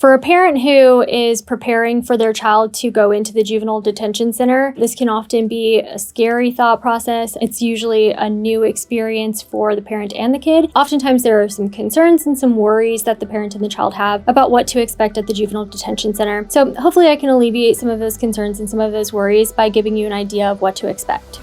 For a parent who is preparing for their child to go into the juvenile detention center, this can often be a scary thought process. It's usually a new experience for the parent and the kid. Oftentimes there are some concerns and some worries that the parent and the child have about what to expect at the juvenile detention center. So hopefully I can alleviate some of those concerns and some of those worries by giving you an idea of what to expect.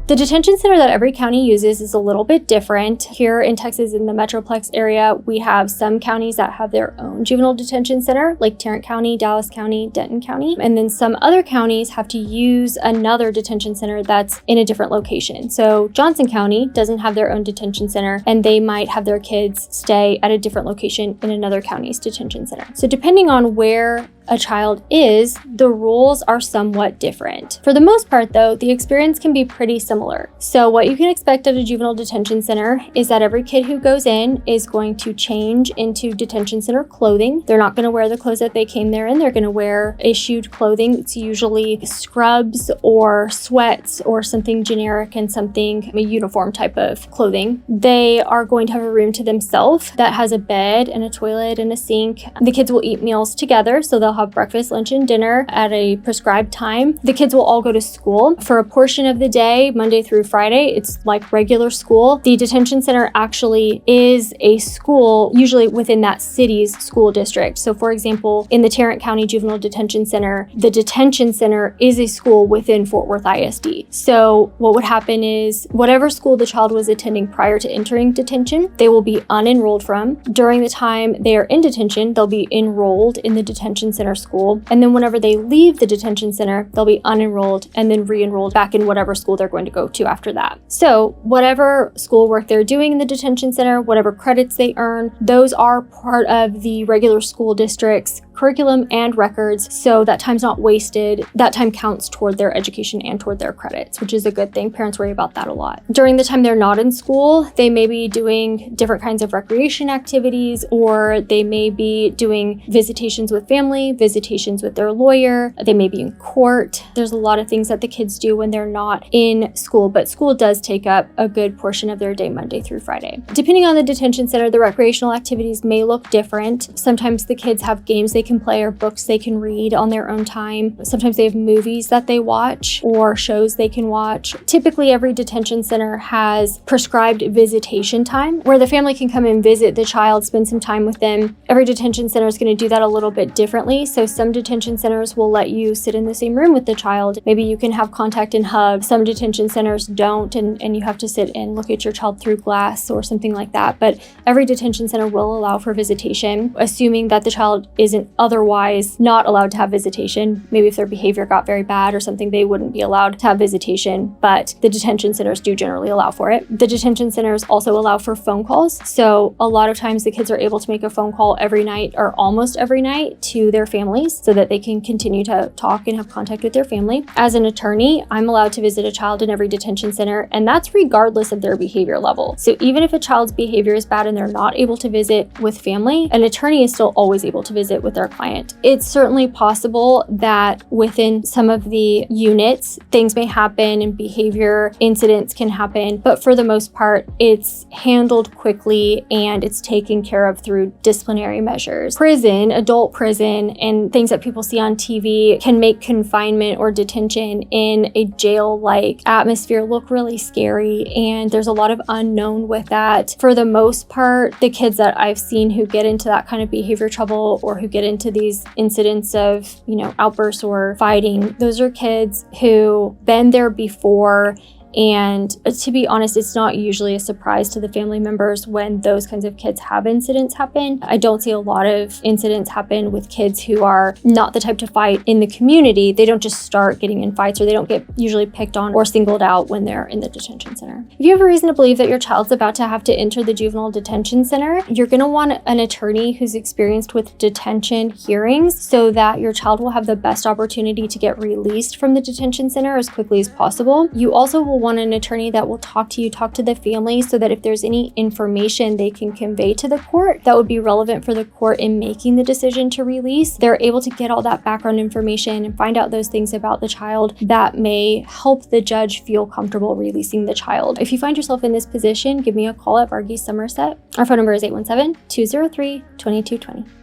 The detention center that every county uses is a little bit different. Here in Texas, in the Metroplex area, we have some counties that have their own juvenile detention center, like Tarrant County, Dallas County, Denton County. And then some other counties have to use another detention center that's in a different location. So Johnson County doesn't have their own detention center, and they might have their kids stay at a different location in another county's detention center. So depending on where a child is, the rules are somewhat different. For the most part though, the experience can be pretty similar. So what you can expect at a juvenile detention center is that every kid who goes in is going to change into detention center clothing. They're not going to wear the clothes that they came there in. They're going to wear issued clothing. It's usually scrubs or sweats or something generic and something, a uniform type of clothing. They are going to have a room to themselves that has a bed and a toilet and a sink. The kids will eat meals together, so they'll have breakfast, lunch, and dinner at a prescribed time. The kids will all go to school. For a portion of the day, Monday through Friday, it's like regular school. The detention center actually is a school, usually within that city's school district. So for example, in the Tarrant County Juvenile Detention Center, the detention center is a school within Fort Worth ISD. So what would happen is whatever school the child was attending prior to entering detention, they will be unenrolled from. During the time they are in detention, they'll be enrolled in the detention center school, and then whenever they leave the detention center, they'll be unenrolled and then re-enrolled back in whatever school they're going to go to after that. So whatever schoolwork they're doing in the detention center, whatever credits they earn, those are part of the regular school district's curriculum and records, so that time's not wasted. That time counts toward their education and toward their credits, which is a good thing. Parents worry about that a lot. During the time they're not in school, they may be doing different kinds of recreation activities, or they may be doing visitations with family, visitations with their lawyer. They may be in court. There's a lot of things that the kids do when they're not in school, but school does take up a good portion of their day, Monday through Friday. Depending on the detention center, the recreational activities may look different. Sometimes the kids have games they can play or books they can read on their own time. Sometimes they have movies that they watch or shows they can watch. Typically, every detention center has prescribed visitation time where the family can come and visit the child, spend some time with them. Every detention center is going to do that a little bit differently. So some detention centers will let you sit in the same room with the child. Maybe you can have contact and hug. Some detention centers don't, and you have to sit and look at your child through glass or something like that. But every detention center will allow for visitation, assuming that the child isn't otherwise not allowed to have visitation. Maybe if their behavior got very bad or something, they wouldn't be allowed to have visitation, but the detention centers do generally allow for it. The detention centers also allow for phone calls. So a lot of times the kids are able to make a phone call every night or almost every night to their families so that they can continue to talk and have contact with their family. As an attorney, I'm allowed to visit a child in every detention center, and that's regardless of their behavior level. So even if a child's behavior is bad and they're not able to visit with family, an attorney is still always able to visit with their client. It's certainly possible that within some of the units, things may happen and behavior incidents can happen, but for the most part, it's handled quickly and it's taken care of through disciplinary measures. Prison, adult prison, and things that people see on TV can make confinement or detention in a jail-like atmosphere look really scary, and there's a lot of unknown with that. For the most part, the kids that I've seen who get into that kind of behavior trouble or who get into these incidents of, outbursts or fighting, those are kids who been there before. And to be honest, it's not usually a surprise to the family members when those kinds of kids have incidents happen. I don't see a lot of incidents happen with kids who are not the type to fight in the community. They don't just start getting in fights, or they don't get usually picked on or singled out when they're in the detention center. If you have a reason to believe that your child's about to have to enter the juvenile detention center, you're going to want an attorney who's experienced with detention hearings so that your child will have the best opportunity to get released from the detention center as quickly as possible. You also will want an attorney that will talk to you, talk to the family, so that if there's any information they can convey to the court that would be relevant for the court in making the decision to release, they're able to get all that background information and find out those things about the child that may help the judge feel comfortable releasing the child. If you find yourself in this position, give me a call at Varghese Summersett. Our phone number is 817-203-2220.